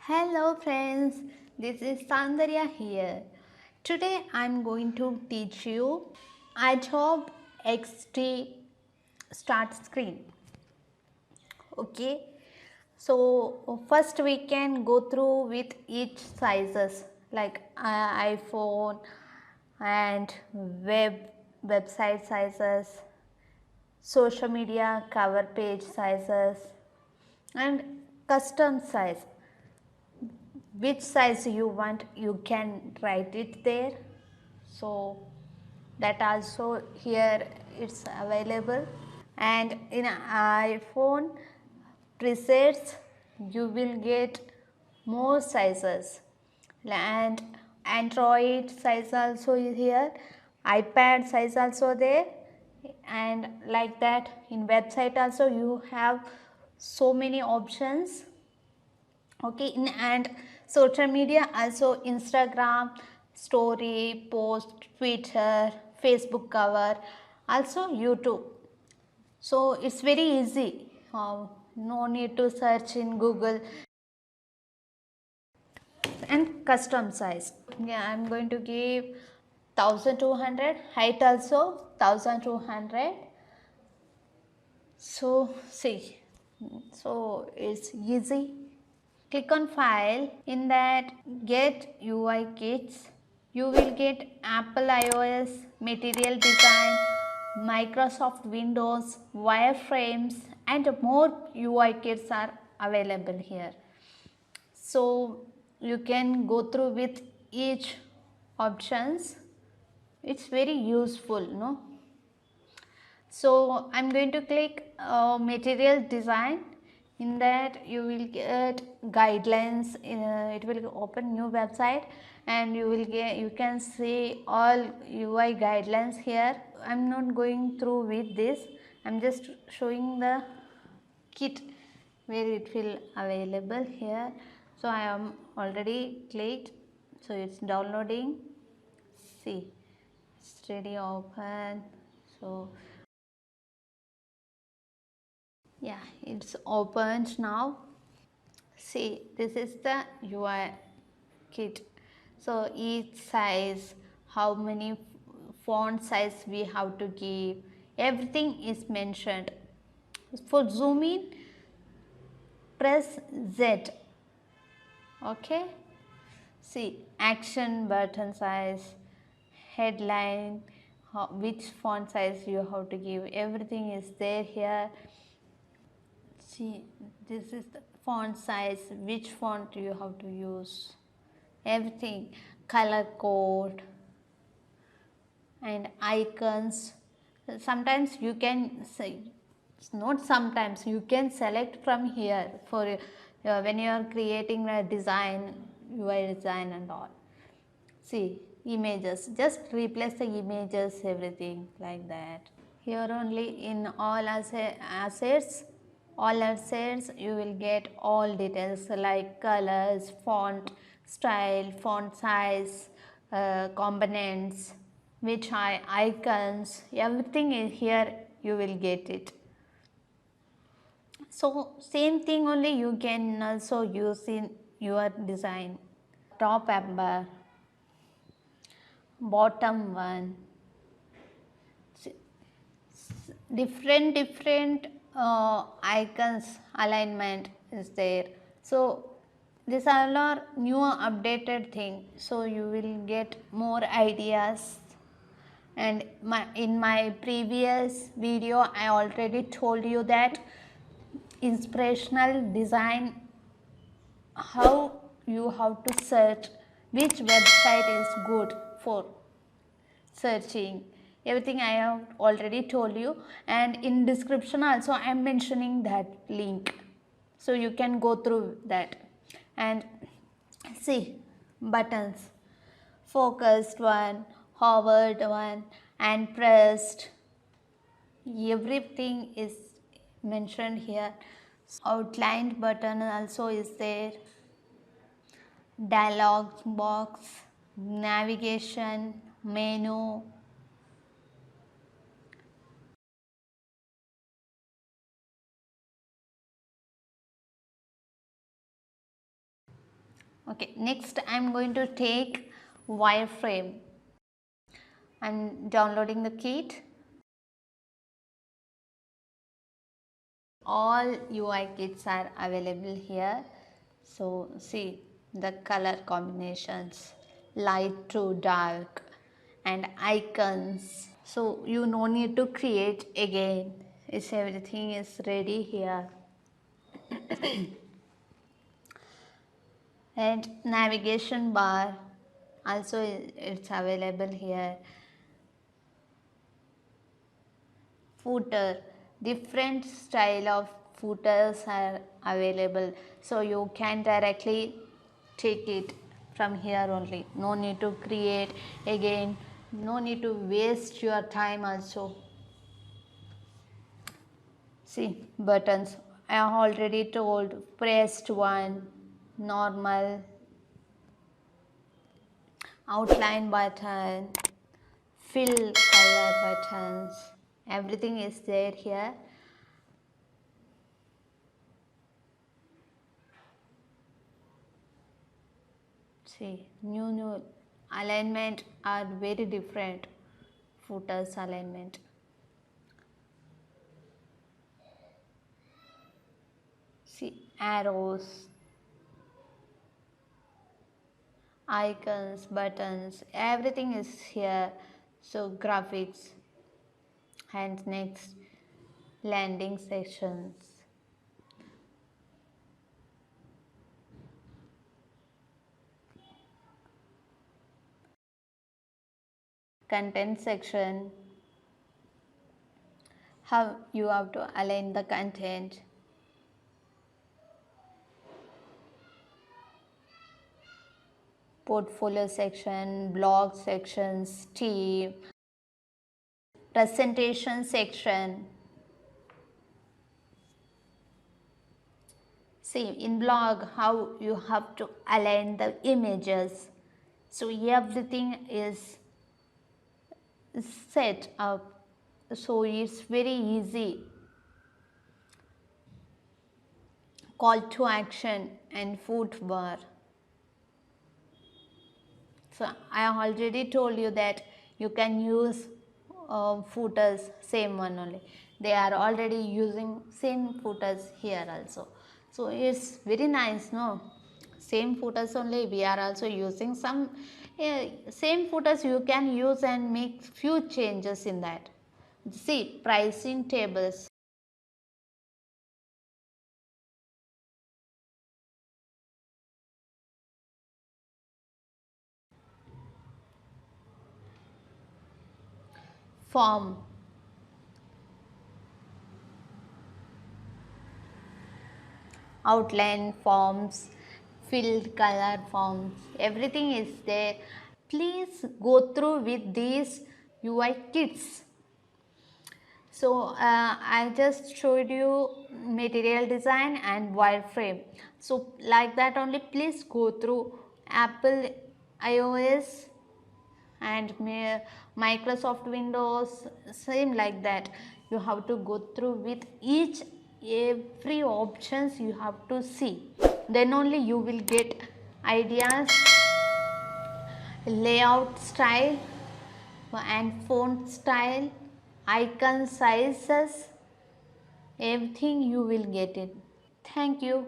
Hello friends, this is Sandarya here. Today I am going to teach you Adobe XD start screen. Okay, so first we can go through with each sizes like iPhone and website sizes, social media cover page sizes and custom size. Which size you want, you can write it there, so that also here it's available. And in iPhone presets you will get more sizes, and Android size also is here, iPad size also there, and like that in website also you have so many options. Okay, and social media also Instagram story, post, Twitter, Facebook cover, also YouTube. So it's very easy, no need to search in Google. And custom size, yeah, I'm going to give 1200, height also 1200. So see, so it's easy. Click on file, in that get UI kits. You will get Apple iOS, Material Design, Microsoft Windows, wireframes and more UI kits are available here. So you can go through with each options. It's very useful, no? So I'm going to click material design. In that you will get guidelines. It will open new website and you can see all UI guidelines here. I'm not going through with this. I'm just showing the kit where it will available here. So I am already clicked. So it's downloading. See, it's ready open. So yeah, it's opened now. See, this is the UI kit. So each size, how many font size we have to give, everything is mentioned. For zoom in, press Z. Okay. See, action button size, headline, which font size you have to give, everything is there here. See, this is the font size, which font you have to use, everything, color code and icons. Sometimes you can say, not sometimes, you can select from here for when you are creating a design, UI design and all. See, images, just replace the images, everything like that. Here only in all assets, you will get all details like colors, font style, font size, components, which icons, everything is here, you will get it. So same thing only you can also use in your design. Top bar, bottom one, different icons alignment is there. So these are all new updated thing, so you will get more ideas. And in my previous video I already told you that inspirational design, how you have to search which website is good for searching, everything I have already told you. And in description also I am mentioning that link, so you can go through that. And see, buttons, focused one, hovered one and pressed, everything is mentioned here. Outlined button also is there, dialog box, navigation, menu. Okay, next I'm going to take wireframe. I'm downloading the kit. All UI kits are available here. So see the color combinations, light to dark, and icons. So you no need to create again. It's everything is ready here. And navigation bar also it's available here. Footer, different style of footers are available, so you can directly take it from here only. No need to create again, no need to waste your time also. See buttons, I have already told, pressed one, normal, outline button, fill color buttons, everything is there here. See, new alignment are very different. Footers alignment. See, arrows, icons, buttons, everything is here. So graphics, and next landing sections. Content section, how you have to align the content. Portfolio section, blog sections, team, presentation section. See in blog how you have to align the images. So everything is set up, so it's very easy. Call to action and food bar. So I already told you that you can use footers, same one only. They are already using same footers here also. So it's very nice, no? Same footers only, we are also using some same footers you can use and make few changes in that. See, pricing tables. Form, outline forms, filled color forms, everything is there. Please go through with these UI kits. So I just showed you material design and wireframe. So like that only, please go through Apple iOS and Microsoft Windows, same like that. You have to go through with each every options you have to see. Then only you will get ideas, layout style and font style, icon sizes, everything you will get it. Thank you.